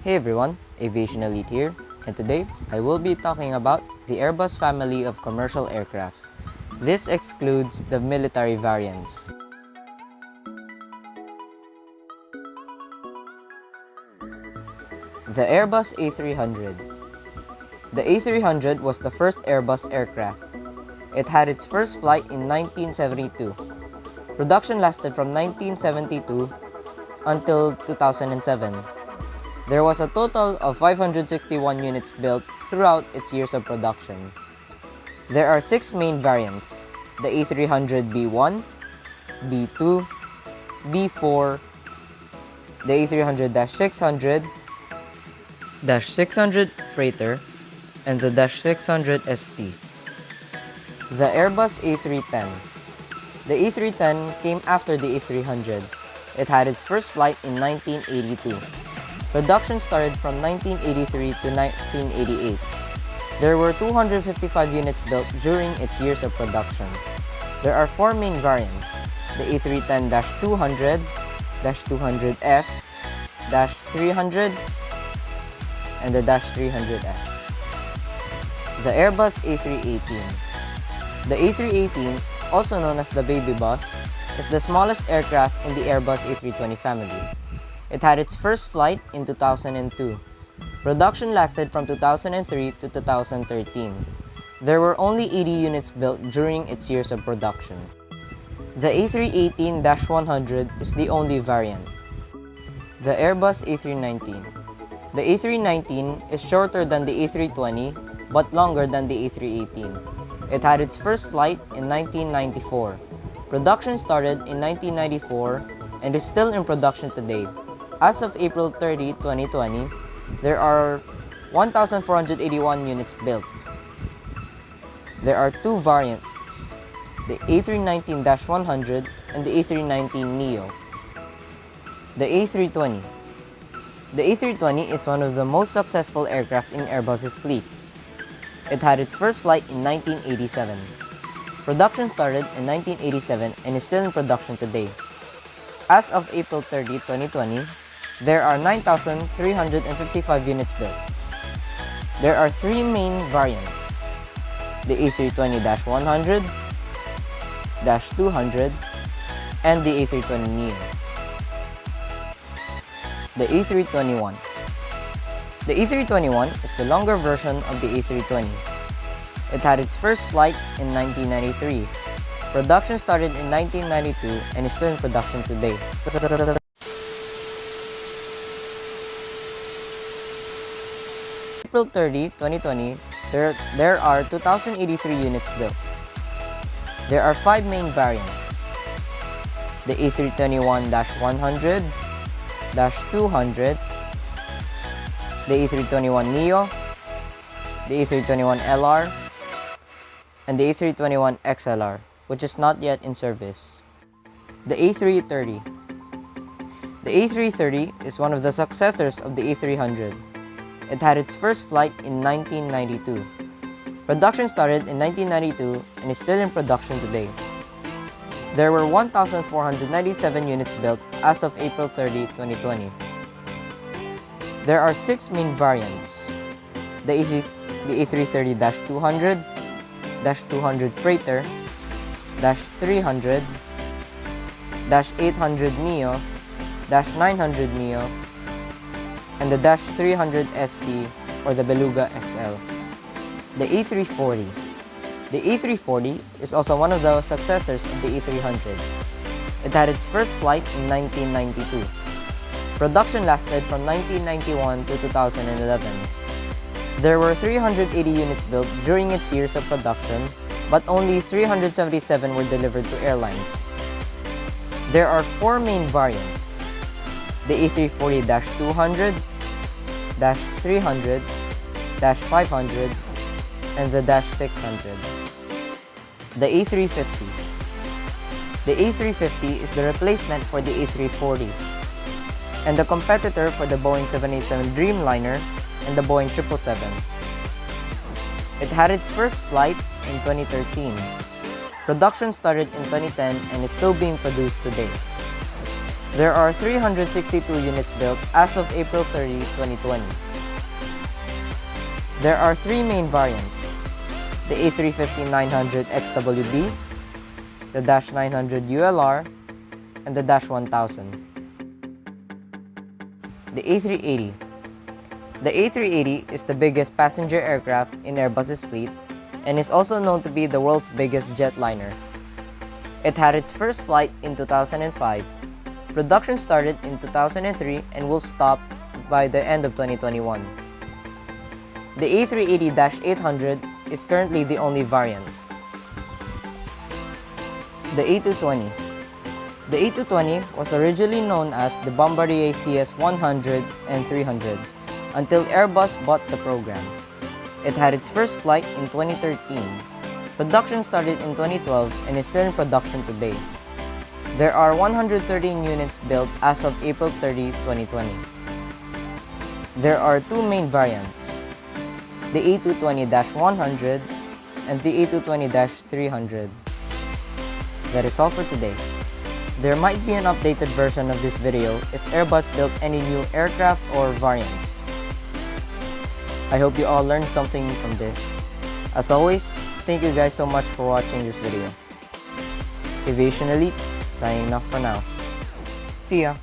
Hey everyone, Aviation Elite here, and today I will be talking about the Airbus family of commercial aircrafts. This excludes the military variants. The Airbus A300. The A300 was the first Airbus aircraft. It had its first flight in 1972. Production lasted from 1972 until 2007. There was a total of 561 units built throughout its years of production. There are 6 main variants: the A300B1, B2, B4, the A300-600, -600 Freighter, and the -600 ST. The Airbus A310. The A310 came after the A300. It had its first flight in 1982. Production started from 1983 to 1988. There were 255 units built during its years of production. There are 4 main variants: the A310-200, -200F, -300, and the -300F. The Airbus A318. The A318, also known as the baby bus, is the smallest aircraft in the Airbus A320 family. It had its first flight in 2002. Production lasted from 2003 to 2013. There were only 80 units built during its years of production. The A318-100 is the only variant. The Airbus A319. The A319 is shorter than the A320 but longer than the A318. It had its first flight in 1994. Production started in 1994 and is still in production today. As of April 30, 2020, there are 1,481 units built. There are 2 variants: the A319-100 and the A319neo. The A320. The A320 is one of the most successful aircraft in Airbus's fleet. It had its first flight in 1987. Production started in 1987 and is still in production today. As of April 30, 2020, there are 9,355 units built. There are 3 main variants: the A320-100, -200, and the A320neo. The A321. The A321 is the longer version of the A320. It had its first flight in 1993. Production started in 1992 and is still in production today. April 30, 2020, there are 2,083 units built. There are 5 main variants: the A321-100, -200, the A321neo, the A321LR, and the A321XLR, which is not yet in service. The A330. The A330 is one of the successors of the A300. It had its first flight in 1992. Production started in 1992 and is still in production today. There were 1,497 units built as of April 30, 2020. There are 6 main variants: the A330-200, -200 Freighter, -300, -800neo, -900neo, and the -300 ST or the Beluga XL. The A340. The A340 is also one of the successors of the A300. It had its first flight in 1992. Production lasted from 1991 to 2011. There were 380 units built during its years of production, but only 377 were delivered to airlines. There are 4 main variants: the A340-200, -300, -500, and the -600. The A350. The A350 is the replacement for the A340 and the competitor for the Boeing 787 Dreamliner and the Boeing 777. It had its first flight in 2013. Production started in 2010 and is still being produced today. There are 362 units built as of April 30, 2020. There are three main variants: the A350-900 XWB, the -900 ULR, and the -1000. The A380. The A380 is the biggest passenger aircraft in Airbus's fleet and is also known to be the world's biggest jetliner. It had its first flight in 2005. Production started in 2003 and will stop by the end of 2021. The A380-800 is currently the only variant. The A220. The A220 was originally known as the Bombardier CS-100 and 300 until Airbus bought the program. It had its first flight in 2013. Production started in 2012 and is still in production today. There are 113 units built as of April 30, 2020. There are two main variants: the A220-100 and the A220-300. That is all for today. There might be an updated version of this video if Airbus built any new aircraft or variants. I hope you all learned something from this. As always, thank you guys so much for watching this video. Aviation Elite, signing off for now. See ya!